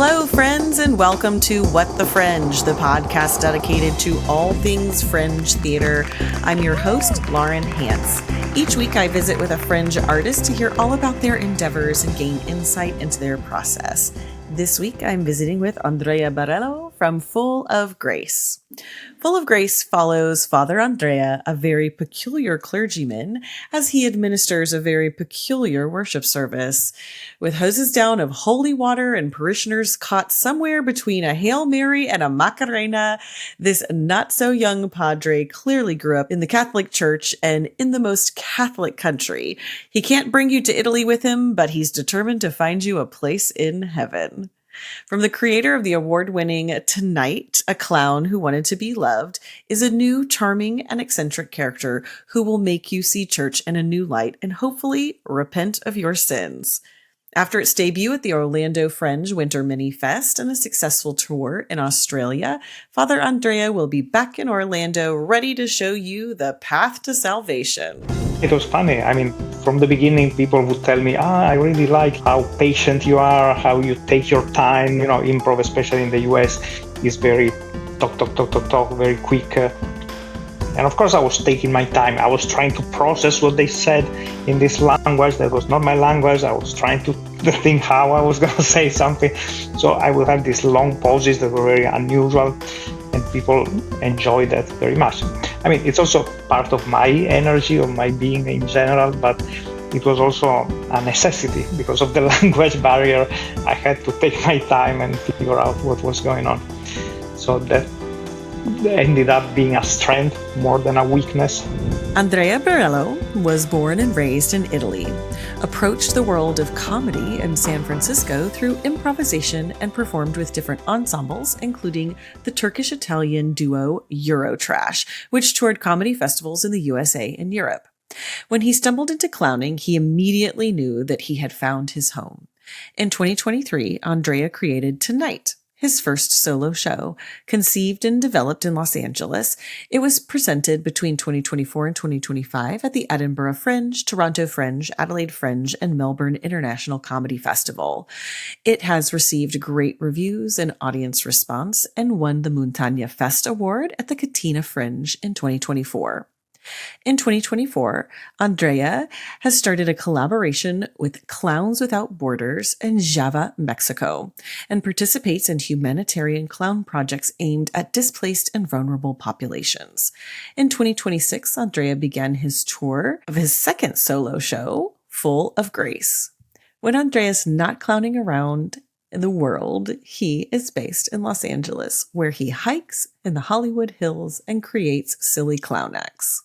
Hello, friends, and welcome to What the Fringe, the podcast dedicated to all things Fringe theater. I'm your host, Lauren Hantz. Each week, I visit with a Fringe artist to hear all about their endeavors and gain insight into their process. This week, I'm visiting with Andrea Barello from Full of Grace. Full of Grace follows Father Andrea, a very peculiar clergyman, as he administers a very peculiar worship service. With hoses down of holy water and parishioners caught somewhere between a Hail Mary and a Macarena, this not-so-young padre clearly grew up in the Catholic Church and in the most Catholic country. He can't bring you to Italy with him, but he's determined to find you a place in heaven. From the creator of the award-winning Tonight, A Clown Who Wanted to Be Loved, is a new, charming, and eccentric character who will make you see church in a new light and hopefully repent of your sins. After its debut at the Orlando Fringe Winter Mini Fest and a successful tour in Australia, Father Andrea will be back in Orlando ready to show you the path to salvation. It was funny. From the beginning, people would tell me, I really like how patient you are, how you take your time. Improv, especially in the US, is very talk, very quick. And of course, I was taking my time. I was trying to process what they said in this language that was not my language. I was trying to think how I was going to say something. So I would have these long pauses that were very unusual, and people enjoyed that very much. It's also part of my energy, of my being in general, but it was also a necessity because of the language barrier. I had to take my time and figure out what was going on. So that ended up being a strength more than a weakness. Andrea Barello was born and raised in Italy, approached the world of comedy in San Francisco through improvisation, and performed with different ensembles, including the Turkish-Italian duo Eurotrash, which toured comedy festivals in the USA and Europe. When he stumbled into clowning, he immediately knew that he had found his home. In 2023, Andrea created Tonight, his first solo show. Conceived and developed in Los Angeles, it was presented between 2024 and 2025 at the Edinburgh Fringe, Toronto Fringe, Adelaide Fringe, and Melbourne International Comedy Festival. It has received great reviews and audience response and won the Montagna Fest Award at the Catena Fringe in 2024. In 2024, Andrea has started a collaboration with Clowns Without Borders in Java, Mexico, and participates in humanitarian clown projects aimed at displaced and vulnerable populations. In 2026, Andrea began his tour of his second solo show, Full of Grace. When Andrea's not clowning around in the world, he is based in Los Angeles, where he hikes in the Hollywood Hills and creates silly clown acts.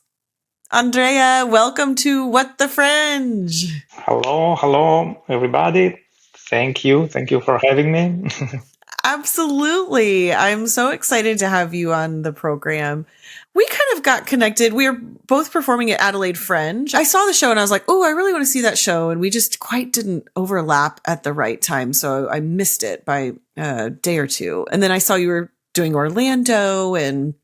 Andrea, welcome to What the Fringe. Hello, everybody. Thank you for having me. Absolutely. I'm so excited to have you on the program. We kind of got connected. We were both performing at Adelaide Fringe. I saw the show and I was like, I really want to see that show. And we just quite didn't overlap at the right time. So I missed it by a day or two. And then I saw you were doing Orlando and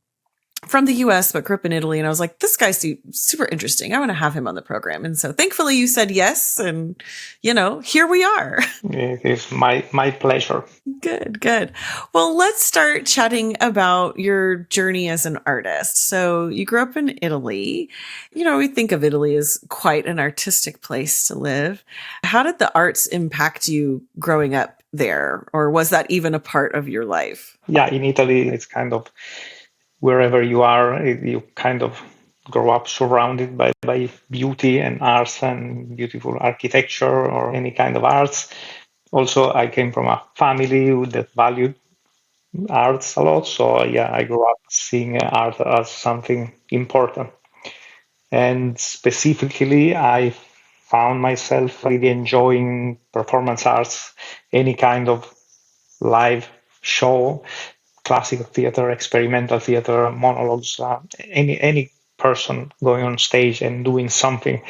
from the US, but grew up in Italy. And I was like, this guy's super interesting. I want to have him on the program. And so thankfully you said yes. And, here we are. It is my pleasure. Good. Well, let's start chatting about your journey as an artist. So you grew up in Italy. We think of Italy as quite an artistic place to live. How did the arts impact you growing up there? Or was that even a part of your life? Yeah, in Italy, it's kind of wherever you are, you kind of grow up surrounded by beauty and arts and beautiful architecture or any kind of arts. Also, I came from a family that valued arts a lot. So, I grew up seeing art as something important. And specifically, I found myself really enjoying performance arts, any kind of live show, classical theater, experimental theater, monologues, any person going on stage and doing something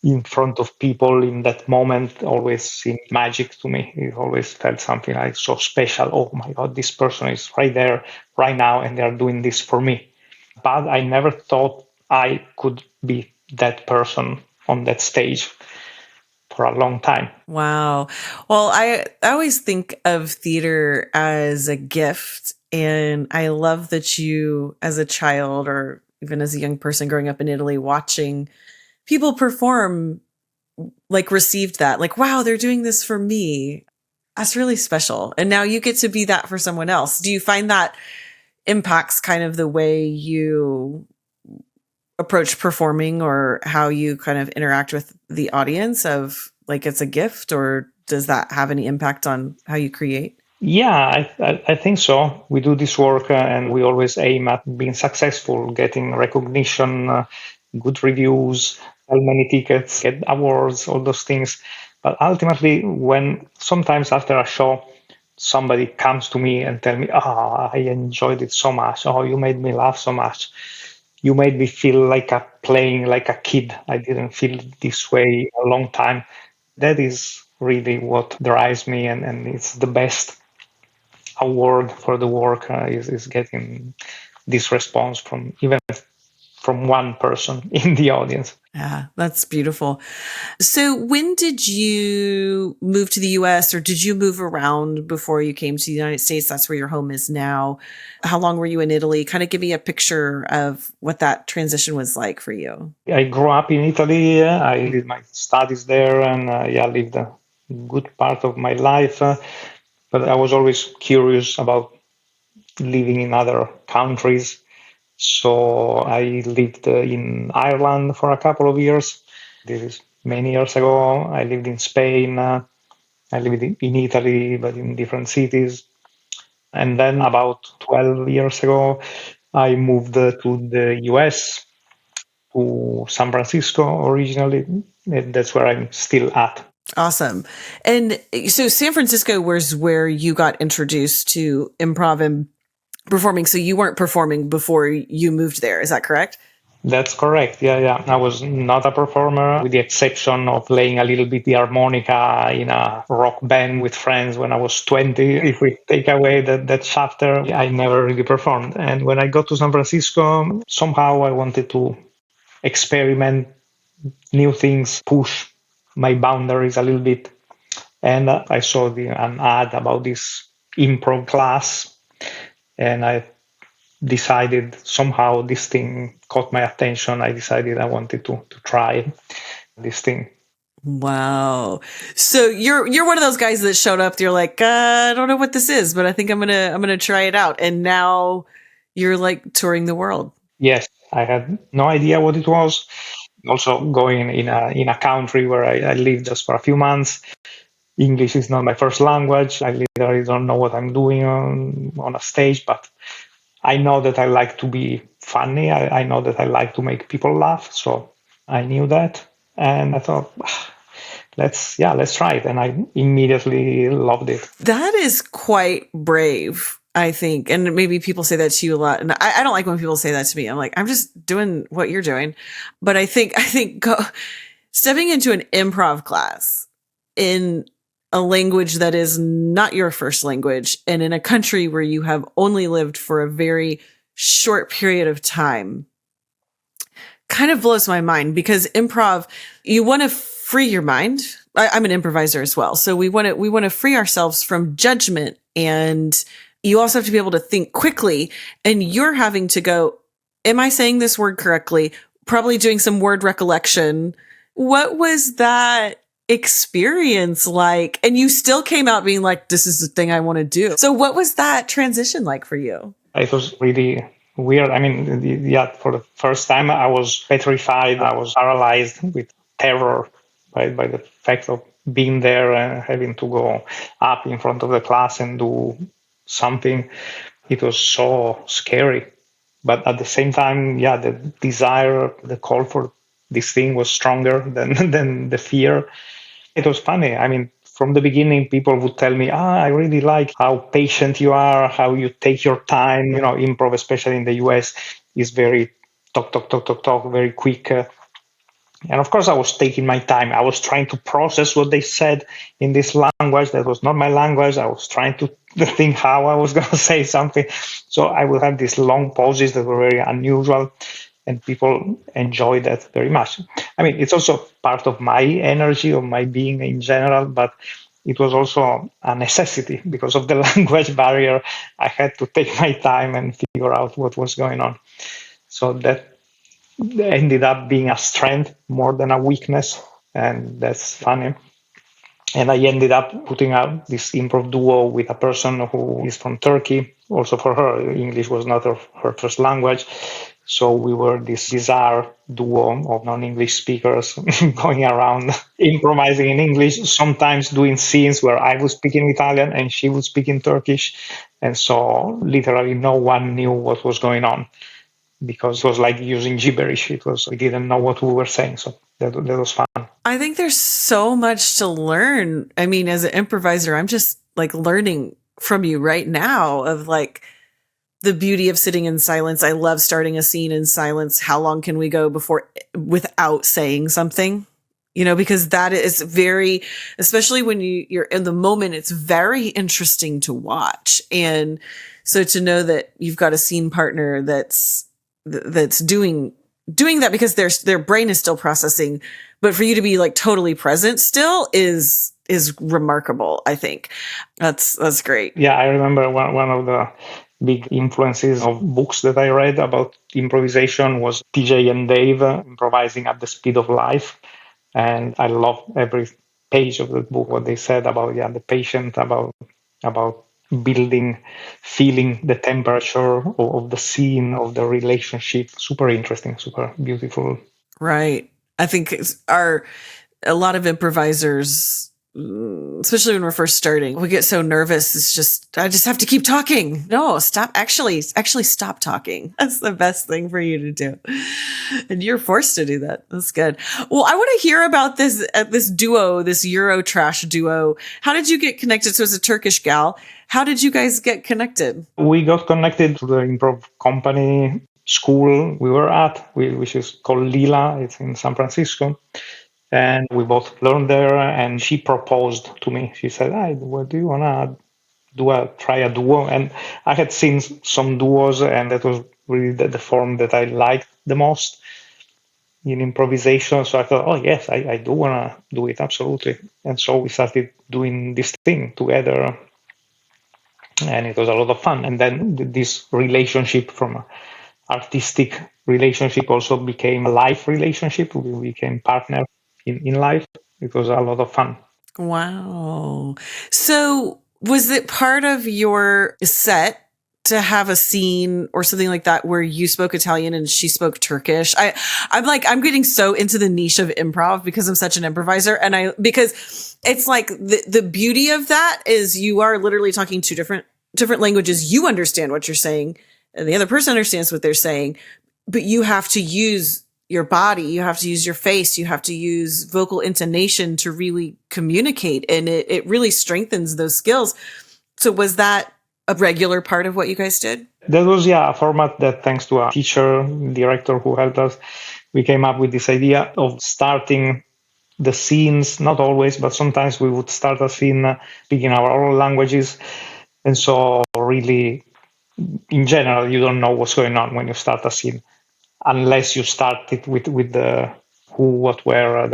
in front of people in that moment always seemed magic to me. It always felt something like so special. Oh my God, this person is right there, right now, and they're doing this for me. But I never thought I could be that person on that stage. for a long time. Wow. Well, I always think of theater as a gift. And I love that you, as a child or even as a young person growing up in Italy, watching people perform, like received that, like, wow, they're doing this for me. That's really special. And now you get to be that for someone else. Do you find that impacts kind of the way you approach performing or how you kind of interact with the audience of like it's a gift, or does that have any impact on how you create? Yeah, I think so. We do this work and we always aim at being successful, getting recognition, good reviews, sell many tickets, get awards, all those things. But ultimately, when sometimes after a show, somebody comes to me and tell me, "Oh, I enjoyed it so much. Oh, you made me laugh so much. You made me feel like playing like a kid. I didn't feel this way a long time." That is really what drives me, and it's the best award for the work is getting this response from even from one person in the audience. Yeah, that's beautiful. So when did you move to the US, or did you move around before you came to the United States? That's where your home is now. How long were you in Italy? Kind of give me a picture of what that transition was like for you. I grew up in Italy. I did my studies there, and lived a good part of my life. But I was always curious about living in other countries. So I lived in Ireland for a couple of years. This is many years ago. I lived in Spain. I lived in Italy, but in different cities. And then about 12 years ago, I moved to the US, to San Francisco originally. And that's where I'm still at. Awesome. And so San Francisco was where you got introduced to improv and performing. So you weren't performing before you moved there. Is that correct? That's correct. Yeah. I was not a performer, with the exception of playing a little bit the harmonica in a rock band with friends when I was 20. If we take away that chapter, I never really performed. And when I got to San Francisco, somehow I wanted to experiment new things, push my boundaries a little bit. And I saw an ad about this improv class, and I decided somehow this thing caught my attention. I decided I wanted to try this thing. Wow. So you're one of those guys that showed up. You're like, I don't know what this is, but I think I'm gonna try it out. And now you're like touring the world. Yes, I had no idea what it was. Also going in a country where I lived just for a few months. English is not my first language. I literally don't know what I'm doing on a stage, but I know that I like to be funny. I know that I like to make people laugh. So I knew that. And I thought, let's try it. And I immediately loved it. That is quite brave, I think. And maybe people say that to you a lot. And I don't like when people say that to me. I'm like, I'm just doing what you're doing. But I think stepping into an improv class in a language that is not your first language and in a country where you have only lived for a very short period of time kind of blows my mind, because improv, you want to free your mind. I'm an improviser as well. So we want to free ourselves from judgment, and you also have to be able to think quickly, and you're having to go, am I saying this word correctly? Probably doing some word recollection. What was that experience like? And you still came out being like, this is the thing I want to do. So what was that transition like for you? It was really weird. I mean, for the first time, I was petrified. I was paralyzed with terror by the fact of being there and having to go up in front of the class and do something. It was so scary. But at the same time, the desire, the call for this thing was stronger than the fear. It was funny. I mean, from the beginning, people would tell me, I really like how patient you are, how you take your time. You know, improv, especially in the US, is very talk, very quick. And of course, I was taking my time. I was trying to process what they said in this language that was not my language. I was trying to think how I was going to say something. So I would have these long pauses that were very unusual. and people enjoy that very much. I mean, it's also part of my energy, of my being in general, but it was also a necessity because of the language barrier. I had to take my time and figure out what was going on. So that ended up being a strength more than a weakness, and that's funny. And I ended up putting out this improv duo with a person who is from Turkey. Also, for her, English was not her first language. So we were this bizarre duo of non-English speakers going around improvising in English, sometimes doing scenes where I was speaking Italian and she would speak in Turkish. And so literally no one knew what was going on because it was like using gibberish. We didn't know what we were saying. So that was fun. I think there's so much to learn. I mean, as an improviser, I'm just like learning from you right now of like the beauty of sitting in silence. I love starting a scene in silence. How long can we go without saying something? You know, because that is very, especially when you're in the moment, it's very interesting to watch. And so to know that you've got a scene partner that's doing that because their brain is still processing, but for you to be like totally present still is remarkable. I think that's great. Yeah, I remember one of the big influences of books that I read about improvisation was TJ and Dave, Improvising at the Speed of Life. And I love every page of the book, what they said about the patient, about building, feeling the temperature of the scene, of the relationship. Super interesting, super beautiful. Right. I think a lot of improvisers, especially when we're first starting, we get so nervous. It's just, I just have to keep talking. No, stop. Actually stop talking. That's the best thing for you to do. And you're forced to do that. That's good. Well, I want to hear about this duo, this Euro trash duo. How did you get connected? So it's a Turkish gal. How did you guys get connected? We got connected to the improv company school we were at, which is called Lila. It's in San Francisco. And we both learned there, and she proposed to me. She said, "Hey, what do you want to try a duo?" And I had seen some duos, and that was really the form that I liked the most in improvisation. So I thought, oh, yes, I do want to do it, absolutely. And so we started doing this thing together, and it was a lot of fun. And then this relationship from artistic relationship also became a life relationship. We became partners in life. It was a lot of fun. Wow. So was it part of your set to have a scene or something like that where you spoke Italian and she spoke Turkish? I'm getting so into the niche of improv because I'm such an improviser. And because it's like the beauty of that is you are literally talking two different languages. You understand what you're saying and the other person understands what they're saying, but you have to use your body, you have to use your face, you have to use vocal intonation to really communicate. And it really strengthens those skills. So was that a regular part of what you guys did? That was, a format that, thanks to a teacher, director who helped us, we came up with this idea of starting the scenes, not always, but sometimes we would start a scene speaking our own languages. And so really, in general, you don't know what's going on when you start a scene, unless you start it with the who, what, where,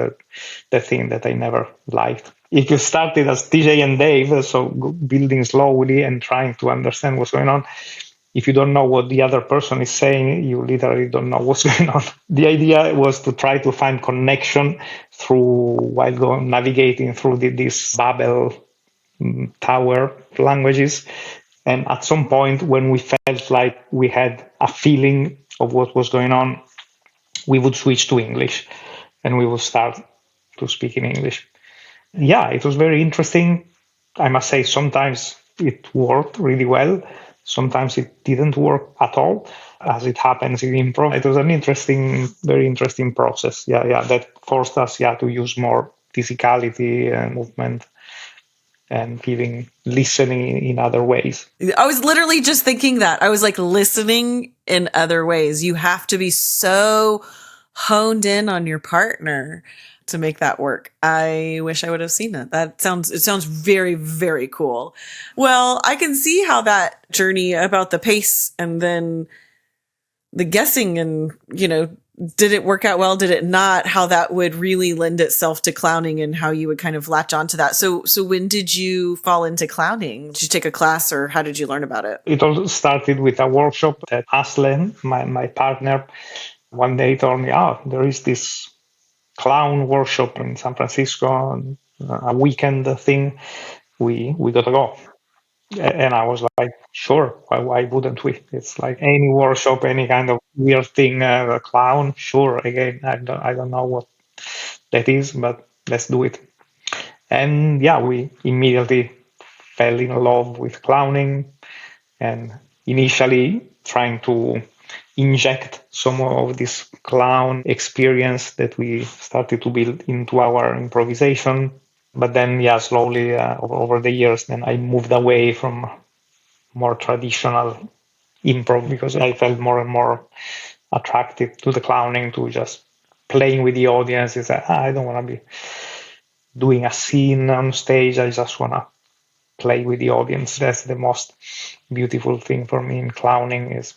the thing that I never liked. If you started as TJ and Dave, so building slowly and trying to understand what's going on, if you don't know what the other person is saying, you literally don't know what's going on. The idea was to try to find connection while navigating through this Babel tower languages. And at some point, when we felt like we had a feeling of what was going on, we would switch to English and we would start to speak in English. Yeah, it was very interesting. I must say, sometimes it worked really well. Sometimes it didn't work at all, as it happens in improv. It was very interesting process. Yeah, that forced us, to use more physicality and movement and listening in other ways. I was literally just thinking that. I was like, listening in other ways. You have to be so honed in on your partner to make that work. I wish I would have seen it. It sounds very, very cool. Well, I can see how that journey about the pace and then the guessing and, did it work out well? Did it not? How that would really lend itself to clowning and how you would kind of latch onto that. So when did you fall into clowning? Did you take a class or how did you learn about it? It all started with a workshop that Aslen, my partner, one day told me, there is this clown workshop in San Francisco, a weekend thing. We got to go. And I was like, sure, why wouldn't we? It's like any workshop, any kind of weird thing, a clown, sure. Again, I don't know what that is, but let's do it. And yeah, we immediately fell in love with clowning and initially trying to inject some of this clown experience that we started to build into our improvisation. But then, yeah, slowly over the years, then I moved away from more traditional improv because I felt more and more attracted to the clowning, to just playing with the audience. It's like, I don't want to be doing a scene on stage. I just want to play with the audience. That's the most beautiful thing for me in clowning, is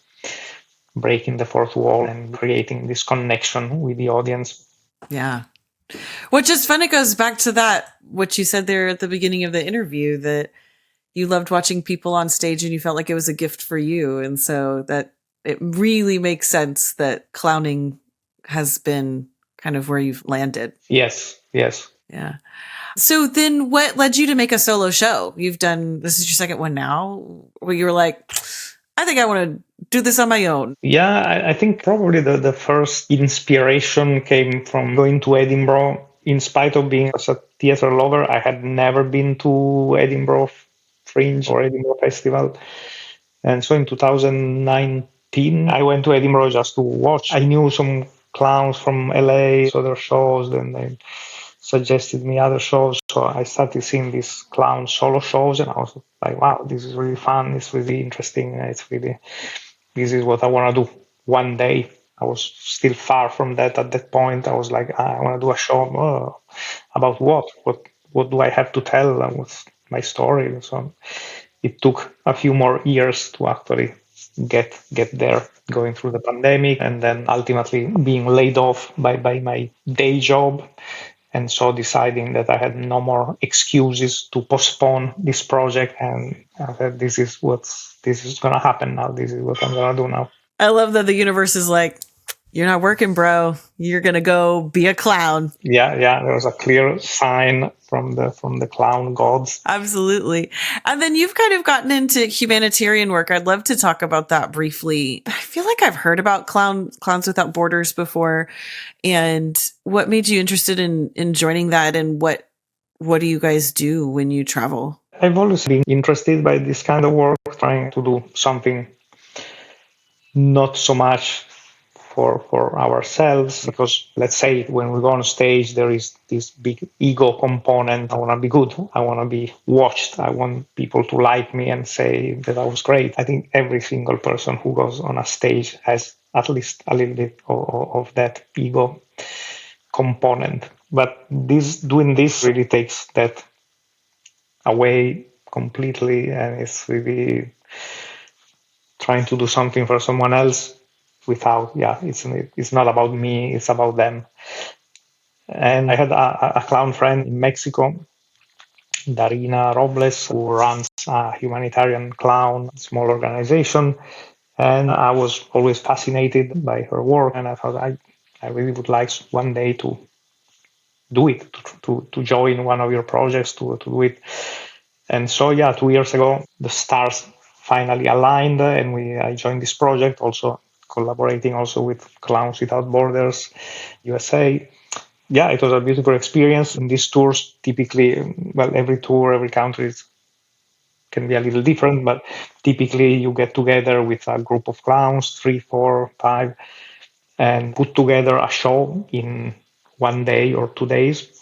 breaking the fourth wall and creating this connection with the audience. Yeah. Which is fun. It goes back to that, what you said there at the beginning of the interview, that you loved watching people on stage and you felt like it was a gift for you. And so that it really makes sense that clowning has been kind of where you've landed. Yes. Yeah. So then what led you to make a solo show? This is your second one now, where you were like, I think I want to do this on my own. Yeah, I think probably the first inspiration came from going to Edinburgh. In spite of being a theater lover, I had never been to Edinburgh Fringe or Edinburgh Festival. And so in 2019, I went to Edinburgh just to watch. I knew some clowns from LA, so their shows, then they suggested me other shows. So I started seeing these clown solo shows and I was like, wow, this is really fun. It's really interesting. This is what I want to do one day. I was still far from that at that point. I was like, I want to do a show about what? What do I have to tell? What's my story? So it took a few more years to actually get there, going through the pandemic and then ultimately being laid off by my day job. And so deciding that I had no more excuses to postpone this project. And I said, this is going to happen now. This is what I'm going to do now. I love that the universe is like, you're not working, bro. You're going to go be a clown. Yeah. There was a clear sign from the clown gods. Absolutely. And then you've kind of gotten into humanitarian work. I'd love to talk about that briefly. I feel like I've heard about Clowns Without Borders before. And what made you interested in joining that? And what do you guys do when you travel? I've always been interested by this kind of work, trying to do something not so much for ourselves, because let's say when we go on stage, there is this big ego component. I want to be good. I want to be watched. I want people to like me and say that I was great. I think every single person who goes on a stage has at least a little bit of that ego component. But doing this really takes that away completely, and it's really trying to do something for someone else without, it's not about me, it's about them. And I had a clown friend in Mexico, Darina Robles, who runs a humanitarian clown, small organization. And I was always fascinated by her work. And I thought I really would like one day to do it, to join one of your projects, to do it. And so, 2 years ago, the stars finally aligned and I joined this project, also collaborating also with Clowns Without Borders USA. Yeah, it was a beautiful experience. In these tours, typically, every tour, every country can be a little different, but typically you get together with a group of clowns, 3, 4, 5, and put together a show in 1 day or 2 days.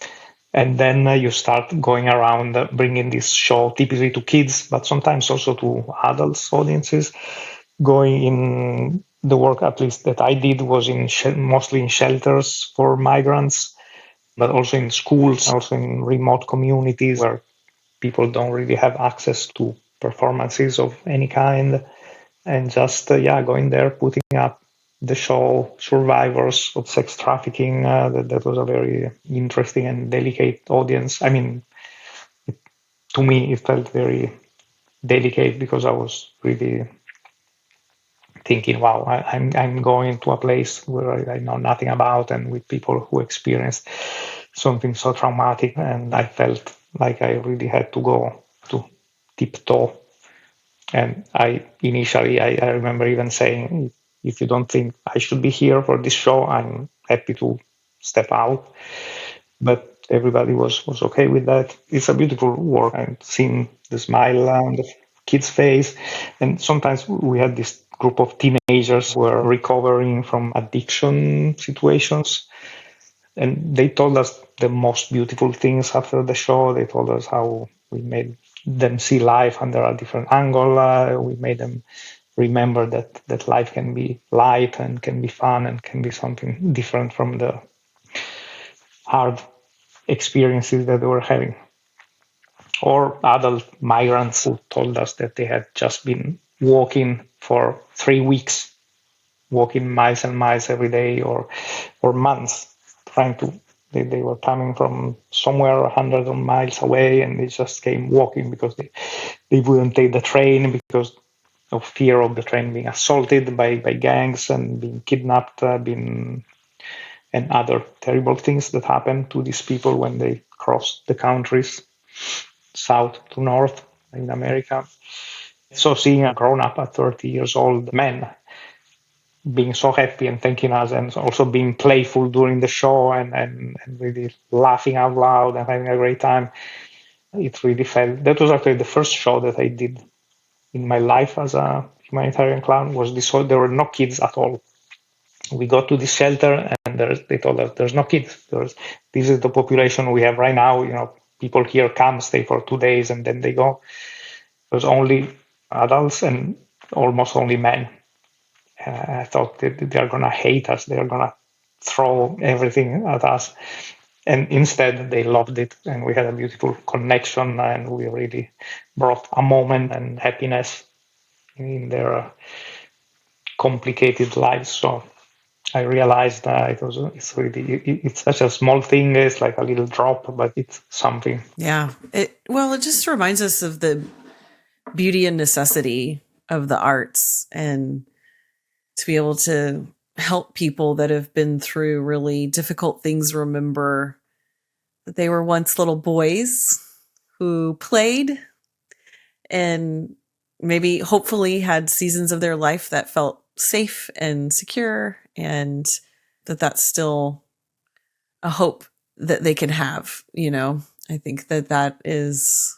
And then you start going around bringing this show typically to kids, but sometimes also to adults audiences. Going in the work, at least that I did, was mostly in shelters for migrants, but also in schools, also in remote communities where people don't really have access to performances of any kind. And just, going there, putting up the show Survivors of Sex Trafficking. That was a very interesting and delicate audience. I mean, to me, it felt very delicate because I was really thinking, wow, I'm going to a place where I know nothing about and with people who experienced something so traumatic. And I felt like I really had to go to tiptoe. And I remember even saying, if you don't think I should be here for this show, I'm happy to step out. But everybody was okay with that. It's a beautiful work and seeing the smile on the kid's face. And sometimes we had this group of teenagers who were recovering from addiction situations. And they told us the most beautiful things after the show. They told us how we made them see life under a different angle. We made them remember that life can be light and can be fun and can be something different from the hard experiences that they were having. Or adult migrants who told us that they had just been walking for 3 weeks, walking miles and miles every day, or months, they were coming from somewhere hundreds of miles away, and they just came walking because they wouldn't take the train because of fear of the train being assaulted by gangs and being kidnapped, and other terrible things that happen to these people when they cross the countries south to north in America. So seeing a grown-up at 30 years old man being so happy and thanking us, and also being playful during the show and really laughing out loud and having a great time, it really felt. That was actually the first show that I did in my life as a humanitarian clown. Was this show? There were no kids at all. We got to this shelter and they told us there's no kids. This is the population we have right now. You know, people here come, stay for 2 days, and then they go. There's only adults and almost only men. I thought that they're going to hate us. They're going to throw everything at us. And instead, they loved it. And we had a beautiful connection. And we really brought a moment and happiness in their complicated lives. So I realized that it's such a small thing. It's like a little drop, but it's something. Yeah. It just reminds us of the beauty and necessity of the arts, and to be able to help people that have been through really difficult things remember that they were once little boys who played and maybe hopefully had seasons of their life that felt safe and secure, and that's still a hope that they can have. You know, I think that is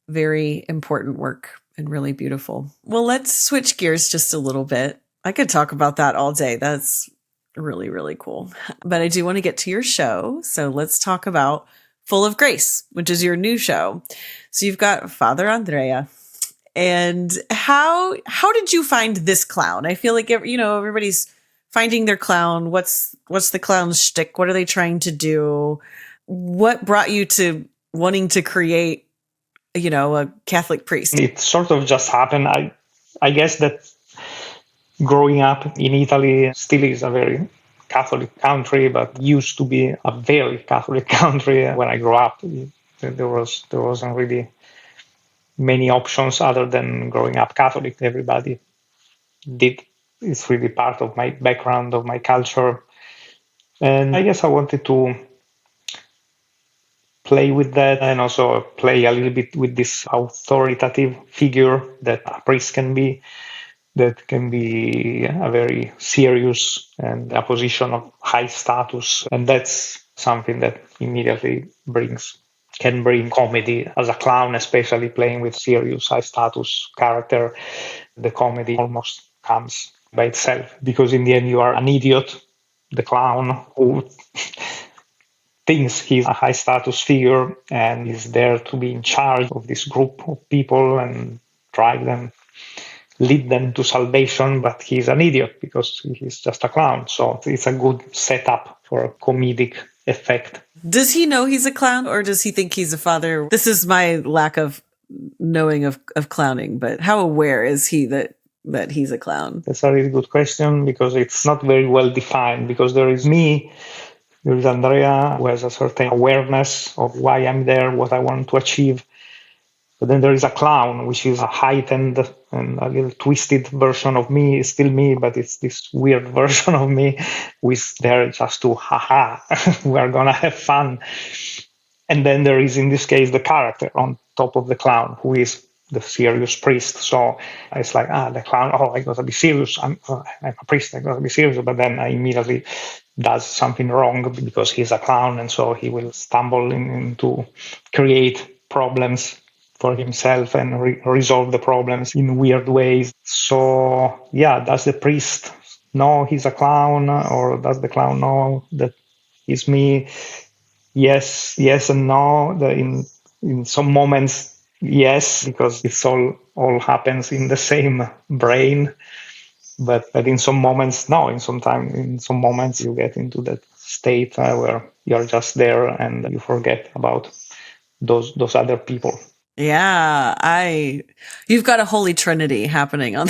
very important work and really beautiful. Well, let's switch gears just a little bit. I could talk about that all day. That's really, really cool. But I do want to get to your show. So let's talk about Full of Grace, which is your new show. So you've got Father Andrea. And how did you find this clown? I feel like, you know, everybody's finding their clown. What's the clown's shtick? What are they trying to do? What brought you to wanting to create, you know, a Catholic priest? It sort of just happened. I guess that growing up in Italy still is a very Catholic country, but used to be a very Catholic country. When I grew up, there wasn't really many options other than growing up Catholic. Everybody did. It's really part of my background, of my culture. And I guess I wanted to play with that and also play a little bit with this authoritative figure that a priest can be, that can be a very serious and a position of high status. And that's something that immediately can bring comedy. As a clown, especially playing with serious high status character, the comedy almost comes by itself, because in the end you are an idiot, the clown, who thinks he's a high status figure and is there to be in charge of this group of people and lead them to salvation, but he's an idiot because he's just a clown. So it's a good setup for a comedic effect. Does he know he's a clown, or does he think he's a father? This is my lack of knowing of clowning, but how aware is he that that he's a clown? That's a really good question because it's not very well defined, because there is me, there is Andrea, who has a certain awareness of why I'm there, what I want to achieve. But then there is a clown, which is a heightened and a little twisted version of me. It's still me, but it's this weird version of me who is there just to, haha, we're going to have fun. And then there is, in this case, the character on top of the clown, who is the serious priest. So it's like, the clown, I got to be serious. I'm a priest, I got to be serious. But then I immediately does something wrong because he's a clown. And so he will stumble into create problems for himself and resolve the problems in weird ways. So, does the priest know he's a clown, or does the clown know that he's me? Yes and no. In some moments, yes, because it's all happens in the same brain. But in some moments, no. In some moments, you get into that state where you're just there and you forget about those other people. Yeah, you've got a holy trinity happening on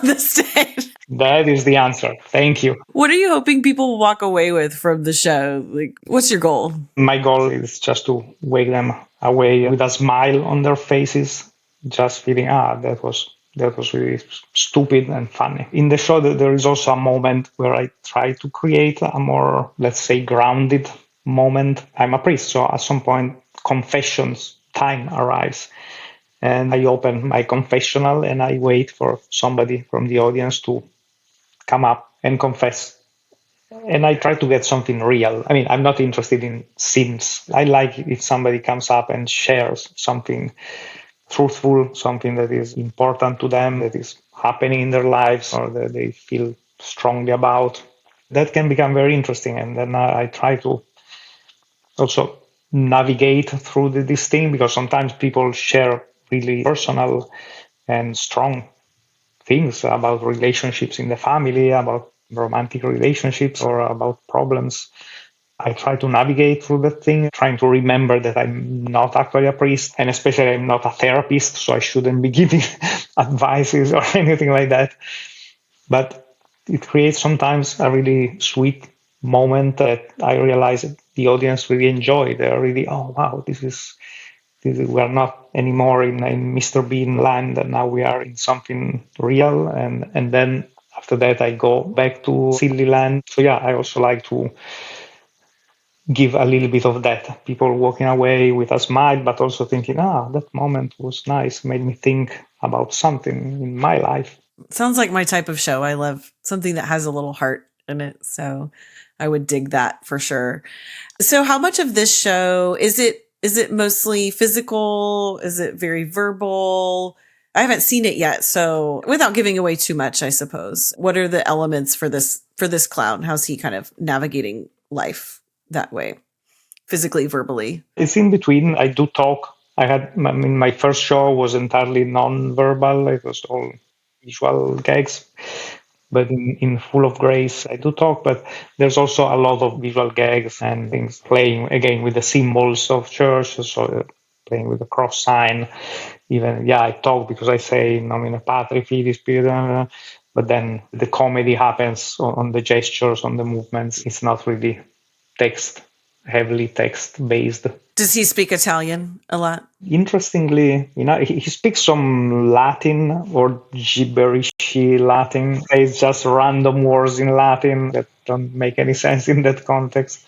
the stage. That is the answer. Thank you. What are you hoping people will walk away with from the show? Like, what's your goal? My goal is just to wake them away with a smile on their faces, just feeling, that was really stupid and funny. In the show, there is also a moment where I try to create a more, let's say, grounded moment. I'm a priest, so at some point, confessions time arrives. And I open my confessional and I wait for somebody from the audience to come up and confess. And I try to get something real. I mean, I'm not interested in sins. I like if somebody comes up and shares something truthful, something that is important to them, that is happening in their lives or that they feel strongly about. That can become very interesting. And then I try to also navigate through this thing, because sometimes people share really personal and strong things about relationships in the family, about romantic relationships, or about problems. I try to navigate through that thing, trying to remember that I'm not actually a priest, and especially I'm not a therapist, so I shouldn't be giving advices or anything like that. But it creates sometimes a really sweet moment that I realize that the audience really enjoy. They're really, oh wow, this is we're not anymore in Mr. Bean land, and now we are in something real. And then after that, I go back to silly land. So I also like to give a little bit of that. People walking away with a smile, but also thinking, that moment was nice, made me think about something in my life. Sounds like my type of show. I love something that has a little heart in it. So I would dig that for sure. So how much of this show is it mostly physical? Is it very verbal? I haven't seen it yet, so without giving away too much, I suppose. What are the elements for this clown? How's he kind of navigating life that way, physically, verbally? It's in between. I do talk. My first show was entirely non-verbal. It was all visual gags. But in Full of Grace, I do talk, but there's also a lot of visual gags and things, playing again with the symbols of church, so playing with the cross sign. Even, I talk because I say, Nomine Patri, Filii, Spiritus, but then the comedy happens on the gestures, on the movements. It's not really heavily text-based. Does he speak Italian a lot? Interestingly, he speaks some Latin or gibberishy Latin. It's just random words in Latin that don't make any sense in that context.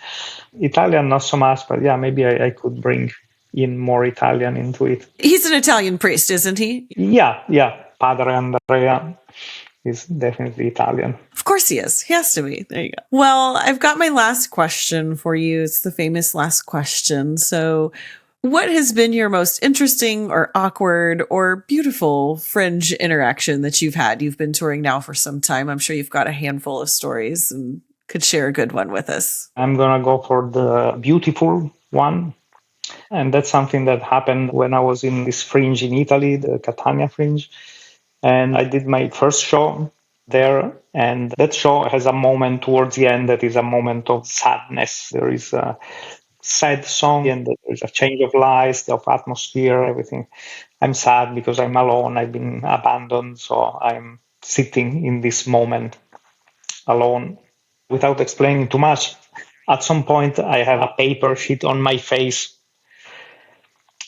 Italian, not so much, but maybe I could bring in more Italian into it. He's an Italian priest, isn't he? Yeah. Padre Andrea is definitely Italian. Of course he is. He has to be. There you go. Well, I've got my last question for you. It's the famous last question. So what has been your most interesting or awkward or beautiful Fringe interaction that you've had? You've been touring now for some time. I'm sure you've got a handful of stories and could share a good one with us. I'm going to go for the beautiful one. And that's something that happened when I was in this Fringe in Italy, the Catania Fringe. And I did my first show there. And that show has a moment towards the end that is a moment of sadness. There is a sad song and there's a change of lights, of atmosphere, everything. I'm sad because I'm alone. I've been abandoned. So I'm sitting in this moment alone. Without explaining too much, at some point I have a paper sheet on my face.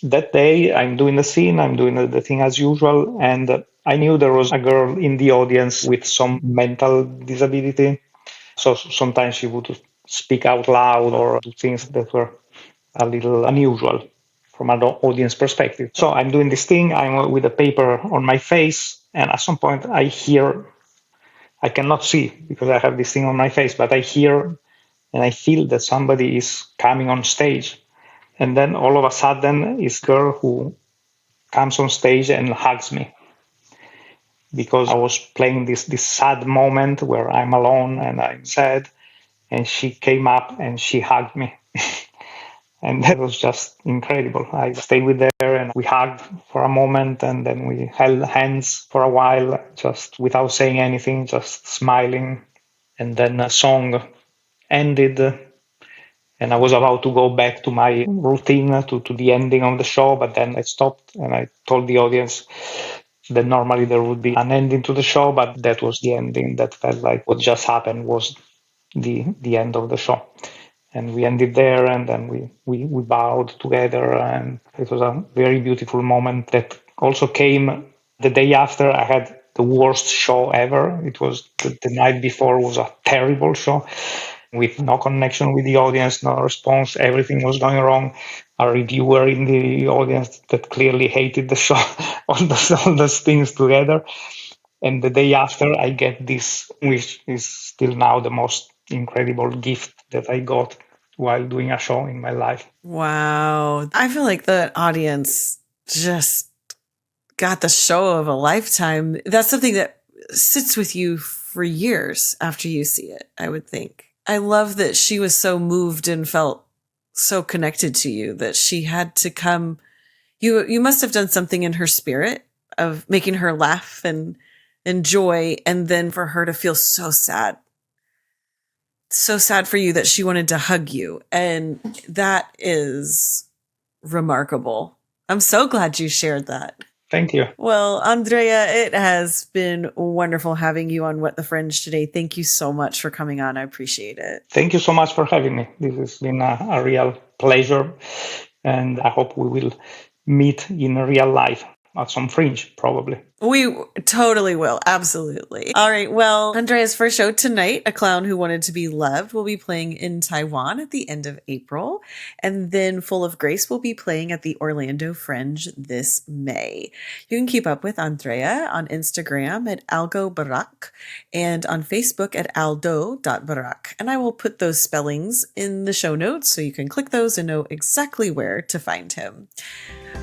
That day I'm doing the scene, I'm doing the thing as usual, and I knew there was a girl in the audience with some mental disability. So sometimes she would speak out loud or do things that were a little unusual from an audience perspective. So I'm doing this thing, I'm with a paper on my face, and at some point I cannot see because I have this thing on my face, but I hear and I feel that somebody is coming on stage. And then all of a sudden, this girl who comes on stage and hugs me because I was playing this sad moment where I'm alone and I'm sad. And she came up and she hugged me. And that was just incredible. I stayed with her and we hugged for a moment and then we held hands for a while, just without saying anything, just smiling. And then a song ended and I was about to go back to my routine, to the ending of the show, but then I stopped and I told the audience that normally there would be an ending to the show, but that was the ending. That felt like what just happened was the end of the show. And we ended there and then we bowed together and it was a very beautiful moment that also came the day after. I had the worst show ever. It was the night before was a terrible show with no connection with the audience, no response. Everything was going wrong. A reviewer in the audience that clearly hated the show, all those things together. And the day after, I get this, which is still now the most incredible gift that I got while doing a show in my life. Wow. I feel like the audience just got the show of a lifetime. That's something that sits with you for years after you see it, I would think. I love that she was so moved and felt so connected to you that she had to come. You must have done something in her spirit of making her laugh and enjoy, and then for her to feel so sad for you that she wanted to hug you. And that is remarkable. I'm so glad you shared that. Thank you. Well, Andrea, it has been wonderful having you on What the Fringe today. Thank you so much for coming on. I appreciate it. Thank you so much for having me. This has been a real pleasure. And I hope we will meet in real life at some Fringe, probably. We totally will. Absolutely. All right. Well, Andrea's first show tonight, A Clown Who Wanted to Be Loved, will be playing in Taiwan at the end of April. And then Full of Grace will be playing at the Orlando Fringe this May. You can keep up with Andrea on Instagram at algobarak and on Facebook at aldo.barak. And I will put those spellings in the show notes so you can click those and know exactly where to find him.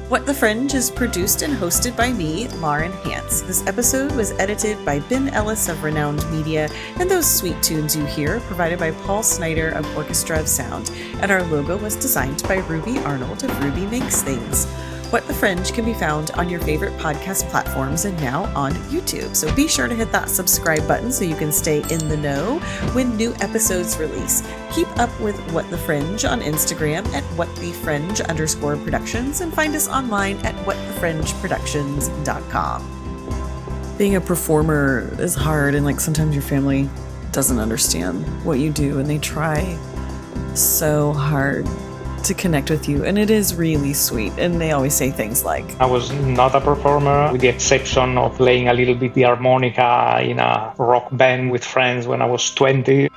What the Fringe is produced and hosted by me, Lauren Hance. This episode was edited by Ben Ellis of Renowned Media, and those sweet tunes you hear provided by Paul Snyder of Orchestra of Sound, and our logo was designed by Ruby Arnold of Ruby Makes Things. What the Fringe can be found on your favorite podcast platforms and now on YouTube. So be sure to hit that subscribe button so you can stay in the know when new episodes release. Keep up with What the Fringe on Instagram at whatthefringe_productions and find us online at whatthefringeproductions.com. Being a performer is hard, and like sometimes your family doesn't understand what you do and they try so hard to connect with you, and it is really sweet. And they always say things like, I was not a performer, with the exception of playing a little bit the harmonica in a rock band with friends when I was 20.